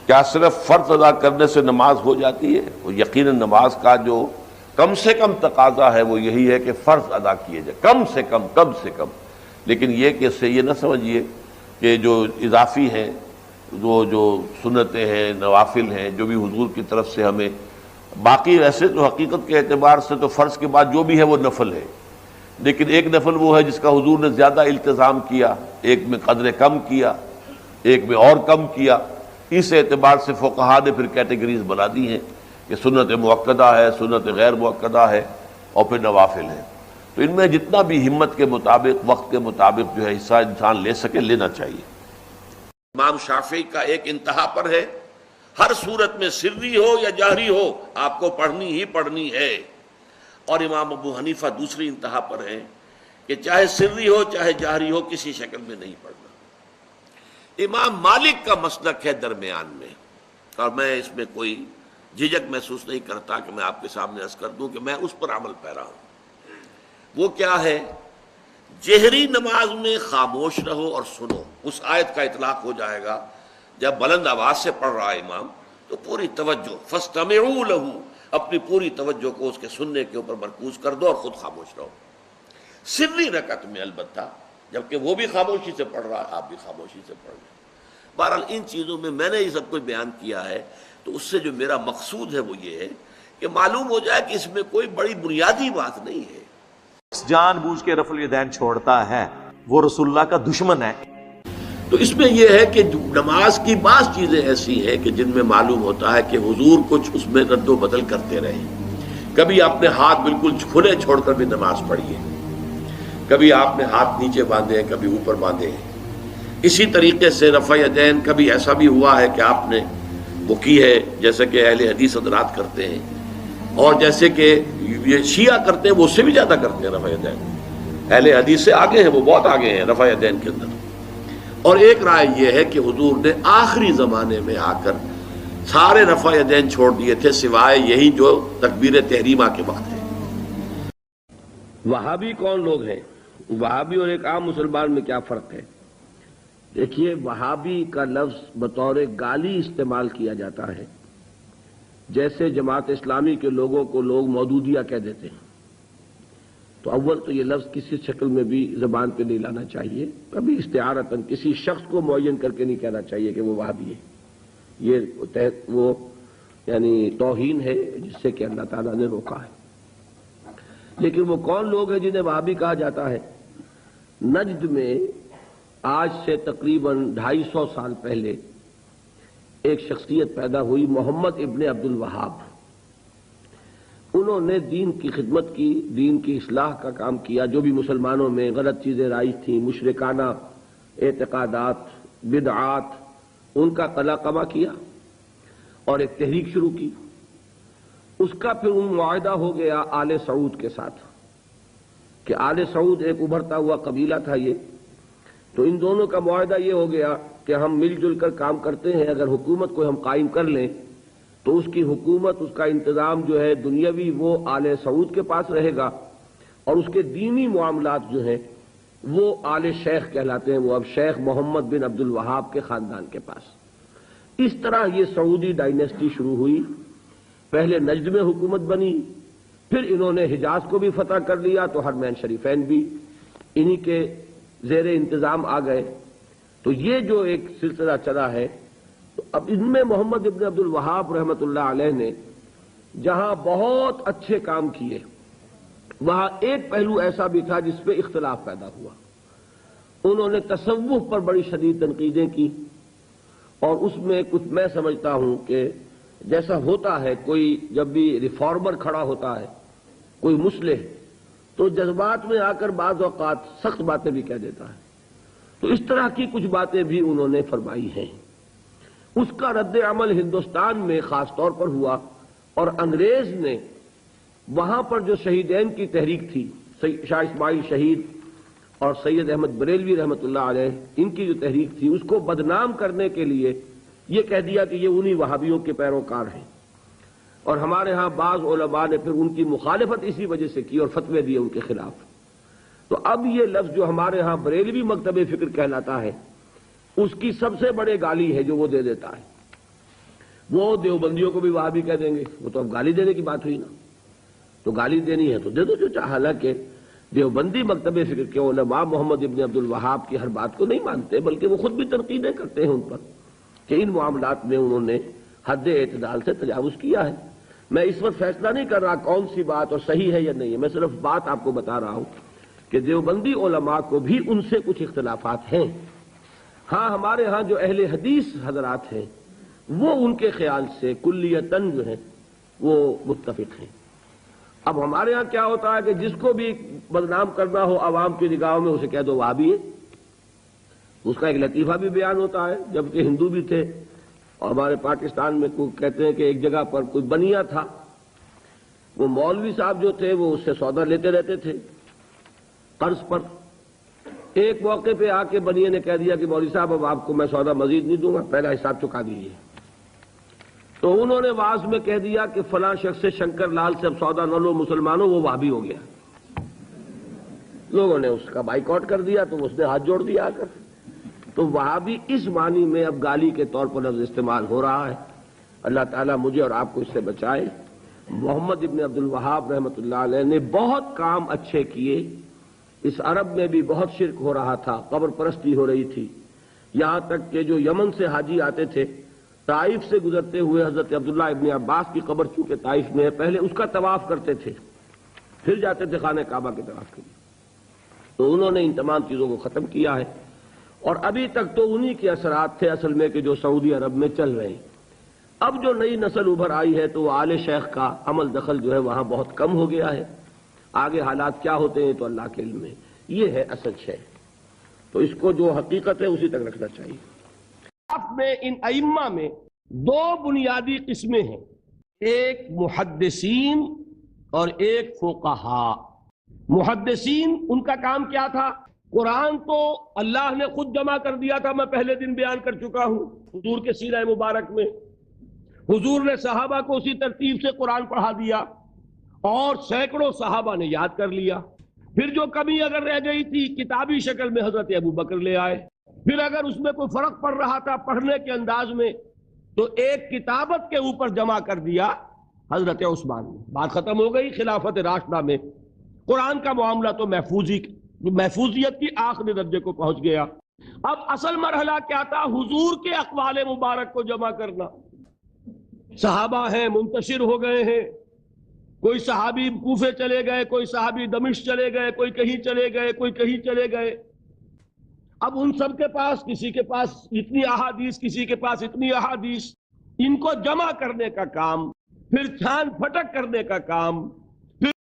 کیا صرف فرض ادا کرنے سے نماز ہو جاتی ہے؟ وہ یقیناً نماز کا جو کم سے کم تقاضا ہے وہ یہی ہے کہ فرض ادا کیے جائے، کم سے کم. لیکن یہ کہ اس سے یہ نہ سمجھیے کہ جو اضافی ہیں، وہ جو سنتیں ہیں، نوافل ہیں، جو بھی حضور کی طرف سے ہمیں، باقی ویسے تو حقیقت کے اعتبار سے تو فرض کے بعد جو بھی ہے وہ نفل ہے، لیکن ایک نفل وہ ہے جس کا حضور نے زیادہ التزام کیا، ایک میں قدر کم کیا، ایک میں اور کم کیا. اس اعتبار سے فقہا نے پھر کیٹیگریز بنا دی ہیں کہ سنت مؤکدہ ہے، سنت غیر مؤکدہ ہے، اور پھر نوافل ہے. تو ان میں جتنا بھی ہمت کے مطابق، وقت کے مطابق جو ہے حصہ انسان لے سکے، لینا چاہیے. امام شافعی کا ایک انتہا پر ہے، ہر صورت میں سری ہو یا جہری ہو آپ کو پڑھنی ہی پڑھنی ہے. اور امام ابو حنیفہ دوسری انتہا پر ہے کہ چاہے سری ہو چاہے جہری ہو کسی شکل میں نہیں پڑھنا. امام مالک کا مسلک ہے درمیان میں، اور میں اس میں کوئی جھجک محسوس نہیں کرتا کہ میں آپ کے سامنے عرض کر دوں کہ میں اس پر عمل پیرا ہوں. وہ کیا ہے؟ جہری نماز میں خاموش رہو اور سنو. اس آیت کا اطلاق ہو جائے گا جب بلند آواز سے پڑھ رہا ہے امام تو پوری توجہ، فاستمعوا لہ، اپنی پوری توجہ کو اس کے سننے کے اوپر مرکوز کر دو اور خود خاموش رہو. سری رکعت میں البتہ جبکہ وہ بھی خاموشی سے پڑھ رہا ہے، آپ بھی خاموشی سے پڑھ رہے ہیں. بہرحال ان چیزوں میں نے یہ سب کچھ بیان کیا ہے تو اس سے جو میرا مقصود ہے وہ یہ ہے کہ معلوم ہو جائے کہ اس میں کوئی بڑی بنیادی بات نہیں ہے. جان بوجھ کے رفع الیدین چھوڑتا ہے وہ رسول اللہ کا دشمن ہے. تو اس میں یہ ہے کہ نماز کی بعض چیزیں ایسی ہیں کہ جن میں معلوم ہوتا ہے کہ حضور کچھ اس میں رد و بدل کرتے رہے. کبھی آپ نے ہاتھ بالکل کھلے چھوڑ کر بھی نماز پڑھی ہے، کبھی آپ نے ہاتھ نیچے باندھے ہیں، کبھی اوپر باندھے ہیں. اسی طریقے سے رفع یدین کبھی ایسا بھی ہوا ہے کہ آپ نے وہ کی ہے جیسے کہ اہل حدیث حضرات کرتے ہیں، اور جیسے کہ یہ شیعہ کرتے ہیں وہ اس سے بھی زیادہ کرتے ہیں رفع یدین. اہل حدیث سے آگے ہیں، وہ بہت آگے ہیں رفع یدین کے اندر. اور ایک رائے یہ ہے کہ حضور نے آخری زمانے میں آ کر سارے رفع یدین چھوڑ دیے تھے سوائے یہی جو تکبیر تحریمہ کے وقت ہے. وہابی کون لوگ ہیں؟ وہابی اور ایک عام مسلمان میں کیا فرق ہے؟ دیکھیے، وہابی کا لفظ بطور گالی استعمال کیا جاتا ہے، جیسے جماعت اسلامی کے لوگوں کو لوگ مودودیہ کہہ دیتے ہیں. تو اول تو یہ لفظ کسی شکل میں بھی زبان پہ نہیں لانا چاہیے، کبھی استعارتاً کسی شخص کو معین کر کے نہیں کہنا چاہیے کہ وہ وہابی ہے. یہ وہ یعنی توہین ہے جس سے کہ اللہ تعالیٰ نے روکا ہے. لیکن وہ کون لوگ ہیں جنہیں وہابی کہا جاتا ہے؟ نجد میں آج سے تقریباً 250 سال پہلے ایک شخصیت پیدا ہوئی، محمد ابن عبد الوہاب. انہوں نے دین کی خدمت کی، دین کی اصلاح کا کام کیا. جو بھی مسلمانوں میں غلط چیزیں رائج تھیں، مشرکانہ اعتقادات، بدعات، ان کا قلع قمع کیا اور ایک تحریک شروع کی. اس کا پھر معاہدہ ہو گیا آل سعود کے ساتھ کہ آل سعود ایک ابھرتا ہوا قبیلہ تھا یہ. تو ان دونوں کا معاہدہ یہ ہو گیا کہ ہم مل جل کر کام کرتے ہیں، اگر حکومت کو ہم قائم کر لیں تو اس کی حکومت، اس کا انتظام جو ہے دنیاوی وہ آل سعود کے پاس رہے گا، اور اس کے دینی معاملات جو ہیں وہ آل شیخ کہلاتے ہیں، وہ اب شیخ محمد بن عبد الوہاب کے خاندان کے پاس. اس طرح یہ سعودی ڈائنیسٹی شروع ہوئی. پہلے نجد میں حکومت بنی، پھر انہوں نے حجاز کو بھی فتح کر لیا تو حرمین شریفین بھی انہی کے زیر انتظام آ گئے. تو یہ جو ایک سلسلہ چلا ہے، تو اب ان میں محمد ابن عبد الوہاب رحمۃ اللہ علیہ نے جہاں بہت اچھے کام کیے، وہاں ایک پہلو ایسا بھی تھا جس پہ اختلاف پیدا ہوا. انہوں نے تصوف پر بڑی شدید تنقیدیں کی، اور اس میں کچھ میں سمجھتا ہوں کہ جیسا ہوتا ہے کوئی جب بھی ریفارمر کھڑا ہوتا ہے، کوئی مصلح، تو جذبات میں آ کر بعض اوقات سخت باتیں بھی کہہ دیتا ہے. تو اس طرح کی کچھ باتیں بھی انہوں نے فرمائی ہیں. اس کا رد عمل ہندوستان میں خاص طور پر ہوا، اور انگریز نے وہاں پر جو شہیدین کی تحریک تھی، شاہ اسماعیل شہید اور سید احمد بریلوی رحمۃ اللہ علیہ، ان کی جو تحریک تھی اس کو بدنام کرنے کے لیے یہ کہہ دیا کہ یہ انہی وہابیوں کے پیروکار ہیں. اور ہمارے ہاں بعض علماء نے پھر ان کی مخالفت اسی وجہ سے کی اور فتوے دیے ان کے خلاف. تو اب یہ لفظ جو ہمارے ہاں بریلوی مکتب فکر کہلاتا ہے، اس کی سب سے بڑے گالی ہے جو وہ دے دیتا ہے. وہ دیوبندیوں کو بھی وہابی کہہ دیں گے، وہ تو اب گالی دینے کی بات ہوئی نا، تو گالی دینی ہے تو دے دو جو چاہے۔ حالانکہ دیوبندی مکتب فکر کے علماء محمد ابن عبد الوہاب کی ہر بات کو نہیں مانتے، بلکہ وہ خود بھی تنقیدیں کرتے ہیں ان پر کہ ان معاملات میں انہوں نے حد اعتدال سے تجاوز کیا ہے۔ میں اس وقت فیصلہ نہیں کر رہا کون سی بات اور صحیح ہے یا نہیں ہے، میں صرف بات آپ کو بتا رہا ہوں کہ دیوبندی علماء کو بھی ان سے کچھ اختلافات ہیں۔ ہاں ہمارے ہاں جو اہل حدیث حضرات ہیں وہ ان کے خیال سے کلیتاً جو ہیں وہ متفق ہیں۔ اب ہمارے ہاں کیا ہوتا ہے کہ جس کو بھی بدنام کرنا ہو عوام کی نگاہوں میں اسے کہہ دو وہابی ہے، اس کا ایک لطیفہ بھی بیان ہوتا ہے، جبکہ ہندو بھی تھے۔ اور ہمارے پاکستان میں کہتے ہیں کہ ایک جگہ پر کوئی بنیا تھا، وہ مولوی صاحب جو تھے وہ اس سے سودا لیتے رہتے تھے قرض پر۔ ایک موقع پہ آ کے بنیے نے کہہ دیا کہ مولوی صاحب اب آپ کو میں سودا مزید نہیں دوں گا، پہلا حساب چکا دیجیے۔ تو انہوں نے واز میں کہہ دیا کہ فلاں شخص سے شنکر لال سے اب سودا نہ لو مسلمانوں، وہ وہابی ہو گیا۔ لوگوں نے اس کا بائیکاٹ کر دیا تو اس نے ہاتھ جوڑ دیا آ کر۔ تو وہابی اس معنی میں اب گالی کے طور پر لفظ استعمال ہو رہا ہے۔ اللہ تعالیٰ مجھے اور آپ کو اس سے بچائے۔ محمد ابن عبد الوہاب رحمۃ اللہ علیہ نے بہت کام اچھے کیے۔ اس عرب میں بھی بہت شرک ہو رہا تھا، قبر پرستی ہو رہی تھی، یہاں تک کہ جو یمن سے حاجی آتے تھے طائف سے گزرتے ہوئے حضرت عبداللہ ابن عباس کی قبر چونکہ طائف میں ہے، پہلے اس کا طواف کرتے تھے پھر جاتے تھے خانہ کعبہ کے طواف کے لیے۔ تو انہوں نے ان تمام چیزوں کو ختم کیا ہے، اور ابھی تک تو انہی کے اثرات تھے اصل میں کہ جو سعودی عرب میں چل رہے ہیں۔ اب جو نئی نسل ابھر آئی ہے تو وہ آل شیخ کا عمل دخل جو ہے وہاں بہت کم ہو گیا ہے۔ آگے حالات کیا ہوتے ہیں تو اللہ کے علم میں، یہ ہے اصل شے۔ تو اس کو جو حقیقت ہے اسی تک رکھنا چاہیے۔ میں ان ائمہ میں دو بنیادی قسمیں ہیں، ایک محدثین اور ایک فقہاء۔ محدثین ان کا کام کیا تھا؟ قرآن تو اللہ نے خود جمع کر دیا تھا، میں پہلے دن بیان کر چکا ہوں حضور کے سیرہ مبارک میں۔ حضور نے صحابہ کو اسی ترتیب سے قرآن پڑھا دیا اور سینکڑوں صحابہ نے یاد کر لیا۔ پھر جو کمی اگر رہ گئی تھی کتابی شکل میں حضرت ابو بکر لے آئے۔ پھر اگر اس میں کوئی فرق پڑ رہا تھا پڑھنے کے انداز میں تو ایک کتابت کے اوپر جمع کر دیا حضرت عثمان نے۔ بات ختم ہو گئی۔ خلافت راشدہ میں قرآن کا معاملہ تو محفوظیت کی آخری درجے کو پہنچ گیا۔ اب اصل مرحلہ کیا تھا؟ حضور کے اقوال مبارک کو جمع کرنا۔ صحابہ ہیں منتشر ہو گئے ہیں، کوئی صحابی کوفے چلے گئے، کوئی صحابی دمشق چلے گئے، کوئی کہیں چلے گئے، کوئی کہیں چلے گئے۔ اب ان سب کے پاس، کسی کے پاس اتنی احادیث، کسی کے پاس اتنی احادیث، ان کو جمع کرنے کا کام، پھر چھان پھٹک کرنے کا کام